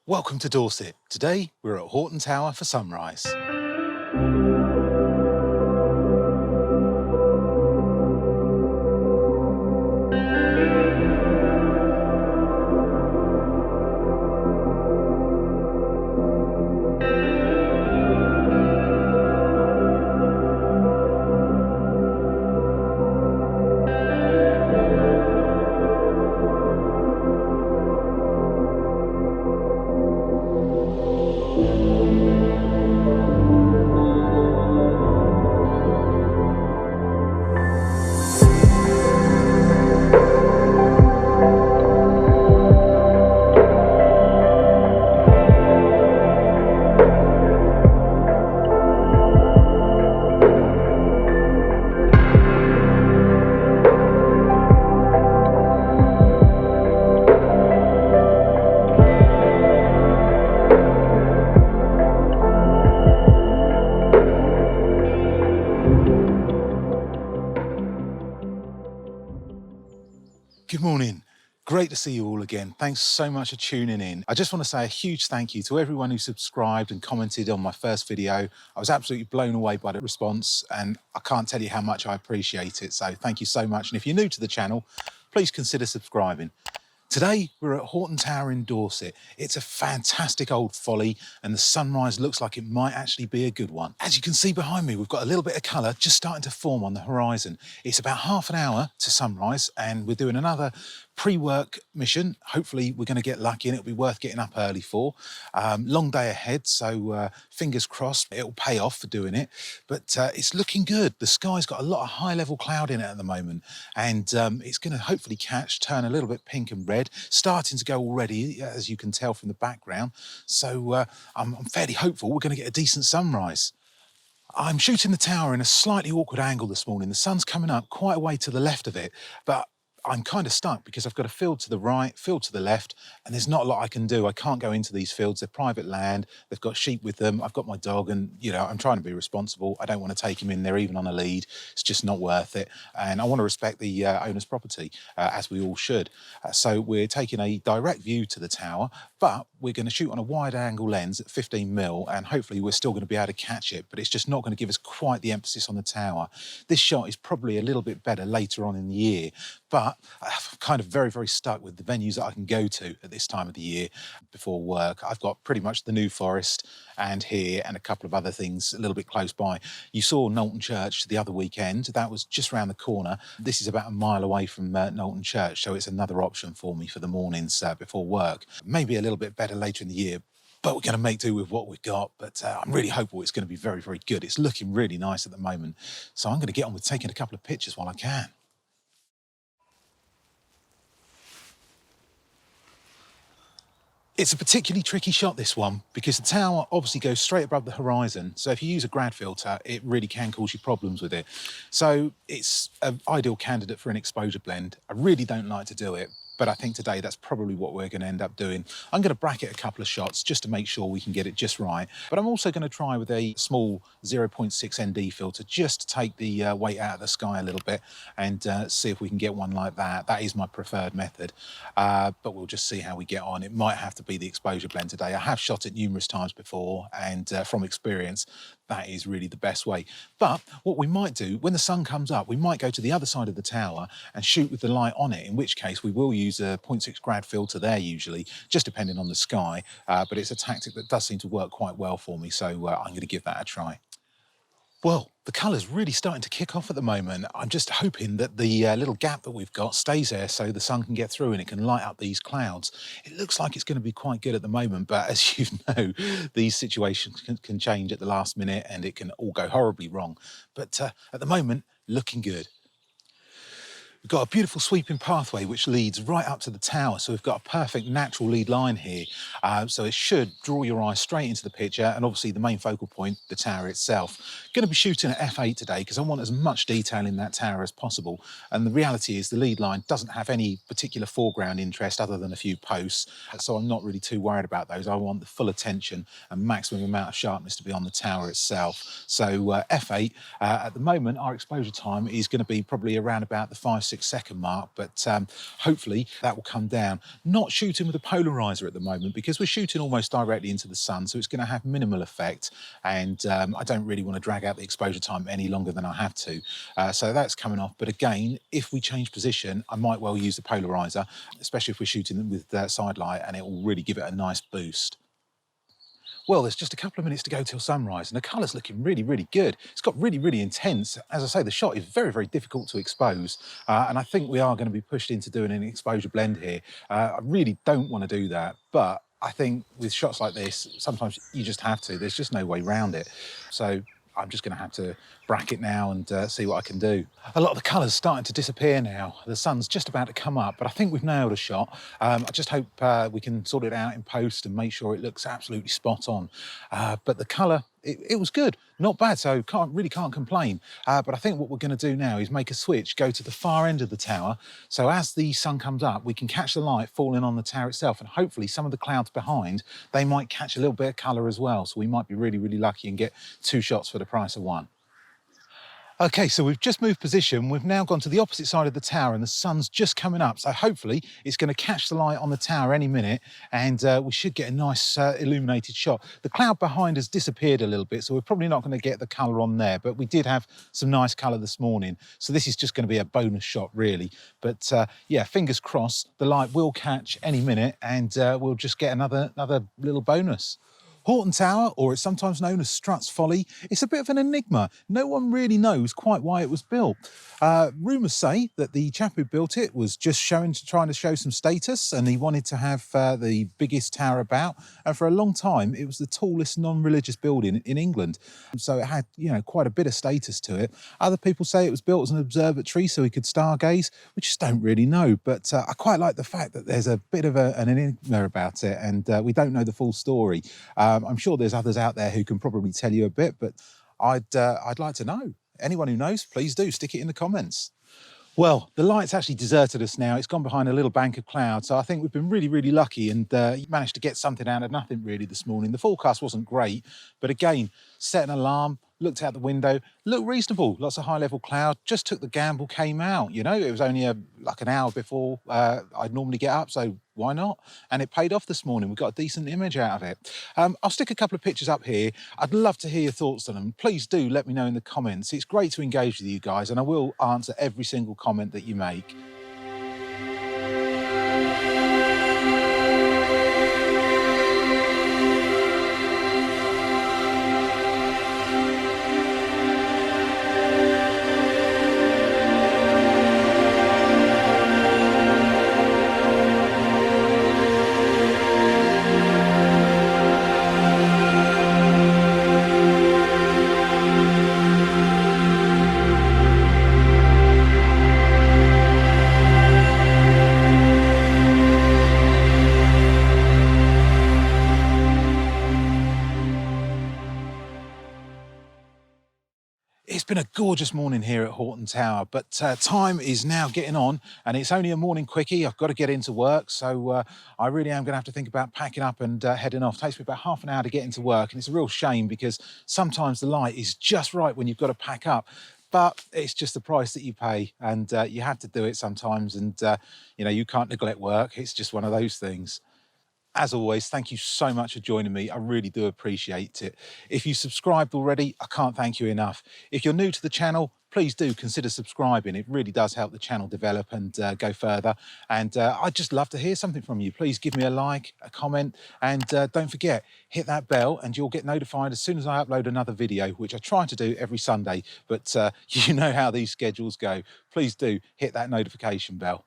Welcome to Dorset. Today we're at Horton Tower for sunrise. Good morning. Great to see you all again. Thanks so much for tuning in. I just want to say a huge thank you to everyone who subscribed and commented on my first video. I was absolutely blown away by the response and I can't tell you how much I appreciate it. So thank you so much. And if you're new to the channel, please consider subscribing. Today, we're at Horton Tower in Dorset. It's a fantastic old folly and the sunrise looks like it might actually be a good one. As you can see behind me, we've got a little bit of colour just starting to form on the horizon. It's about half an hour to sunrise and we're doing another pre-work mission. Hopefully we're going to get lucky and it'll be worth getting up early for. Long day ahead, so fingers crossed it'll pay off for doing it. But it's looking good. The sky's got a lot of high-level cloud in it at the moment and it's going to hopefully turn a little bit pink and red, starting to go already, as you can tell from the background. So I'm fairly hopeful we're going to get a decent sunrise. I'm shooting the tower in a slightly awkward angle this morning. The sun's coming up quite a way to the left of it, but I'm kind of stuck because I've got a field to the right, field to the left, and there's not a lot I can do. I can't go into these fields. They're private land. They've got sheep with them. I've got my dog and, you know, I'm trying to be responsible. I don't want to take him in there even on a lead. It's just not worth it. And I want to respect the owner's property, as we all should. So we're taking a direct view to the tower, but we're going to shoot on a wide angle lens at 15mm and hopefully we're still going to be able to catch it, but it's just not going to give us quite the emphasis on the tower. This shot is probably a little bit better later on in the year, but I'm kind of very stuck with the venues that I can go to at this time of the year before work. I've got pretty much the New Forest and here and a couple of other things a little bit close by. You saw Knowlton Church the other weekend. That was just round the corner. This is about a mile away from Knowlton Church, so it's another option for me for the mornings before work. Maybe a little bit better later in the year, but we're going to make do with what we've got. But I'm really hopeful it's going to be very good. It's looking really nice at the moment. So I'm going to get on with taking a couple of pictures while I can. It's a particularly tricky shot, this one, because the tower obviously goes straight above the horizon. So if you use a grad filter, it really can cause you problems with it. So it's an ideal candidate for an exposure blend. I really don't like to do it, but I think today that's probably what we're going to end up doing. I'm going to bracket a couple of shots just to make sure we can get it just right. But I'm also going to try with a small 0.6 ND filter just to take the weight out of the sky a little bit and see if we can get one like that. That is my preferred method, but we'll just see how we get on. It might have to be the exposure blend today. I have shot it numerous times before and from experience, that is really the best way. But what we might do, when the sun comes up, we might go to the other side of the tower and shoot with the light on it, in which case we will use a 0.6 grad filter there usually, just depending on the sky. But it's a tactic that does seem to work quite well for me, so I'm going to give that a try. Well, the colour's really starting to kick off at the moment. I'm just hoping that the little gap that we've got stays there so the sun can get through and it can light up these clouds. It looks like it's going to be quite good at the moment, but as you know, these situations can change at the last minute and it can all go horribly wrong. But at the moment, looking good. We've got a beautiful sweeping pathway which leads right up to the tower, so we've got a perfect natural lead line here. So it should draw your eye straight into the picture, and obviously the main focal point, the tower itself. Going to be shooting at f8 today because I want as much detail in that tower as possible, and the reality is the lead line doesn't have any particular foreground interest other than a few posts, so I'm not really too worried about those. I want the full attention and maximum amount of sharpness to be on the tower itself. So f8, at the moment our exposure time is going to be probably around about the 5-6 6-second mark, but hopefully that will come down. Not shooting with a polarizer at the moment because we're shooting almost directly into the sun, so it's going to have minimal effect, and I don't really want to drag out the exposure time any longer than I have to. So that's coming off. But again, if we change position, I might well use the polarizer, especially if we're shooting with side light, and it will really give it a nice boost. Well, there's just a couple of minutes to go till sunrise, and the colour's looking really, really good. It's got really, really intense. As I say, the shot is very, very difficult to expose, and I think we are going to be pushed into doing an exposure blend here. I really don't want to do that, but I think with shots like this, sometimes you just have to. There's just no way around it. So I'm just going to have to bracket now and see what I can do. A lot of the colour's starting to disappear now. The sun's just about to come up, but I think we've nailed a shot. I just hope we can sort it out in post and make sure it looks absolutely spot on. But the colour, it was good, not bad, so really can't complain. But I think what we're going to do now is make a switch, go to the far end of the tower, so as the sun comes up, we can catch the light falling on the tower itself, and hopefully some of the clouds behind, they might catch a little bit of colour as well, so we might be really, really lucky and get 2 shots for the price of 1. Okay, so we've just moved position. We've now gone to the opposite side of the tower and the sun's just coming up. So hopefully it's going to catch the light on the tower any minute, and we should get a nice illuminated shot. The cloud behind has disappeared a little bit, so we're probably not going to get the colour on there, but we did have some nice colour this morning. So this is just going to be a bonus shot really. But yeah, fingers crossed, the light will catch any minute, and we'll just get another little bonus. Horton Tower, or it's sometimes known as Strutt's Folly, it's a bit of an enigma. No one really knows quite why it was built. Rumours say that the chap who built it was just trying to show some status, and he wanted to have the biggest tower about. And for a long time, it was the tallest non-religious building in England. So it had, you know, quite a bit of status to it. Other people say it was built as an observatory so he could stargaze. We just don't really know. But I quite like the fact that there's a bit of an enigma about it, and we don't know the full story. I'm sure there's others out there who can probably tell you a bit, but I'd like to know. Anyone who knows, please do stick it in the comments. Well, the light's actually deserted us now. It's gone behind a little bank of clouds. So I think we've been really, really lucky and managed to get something out of nothing really this morning. The forecast wasn't great, but again, set an alarm, looked out the window, looked reasonable. Lots of high-level cloud, just took the gamble, came out. You know, it was only like an hour before I'd normally get up, so why not? And it paid off this morning. We got a decent image out of it. I'll stick a couple of pictures up here. I'd love to hear your thoughts on them. Please do let me know in the comments. It's great to engage with you guys, and I will answer every single comment that you make. It's been a gorgeous morning here at Horton Tower, but time is now getting on, and it's only a morning quickie. I've got to get into work, so I really am going to have to think about packing up and heading off. It takes me about half an hour to get into work, and it's a real shame because sometimes the light is just right when you've got to pack up. But it's just the price that you pay, and you have to do it sometimes, and you know, you can't neglect work. It's just one of those things. As always, thank you so much for joining me. I really do appreciate it. If you subscribed already, I can't thank you enough. If you're new to the channel, please do consider subscribing. It really does help the channel develop and go further. And I'd just love to hear something from you. Please give me a like, a comment, and don't forget, hit that bell and you'll get notified as soon as I upload another video, which I try to do every Sunday, but you know how these schedules go. Please do hit that notification bell.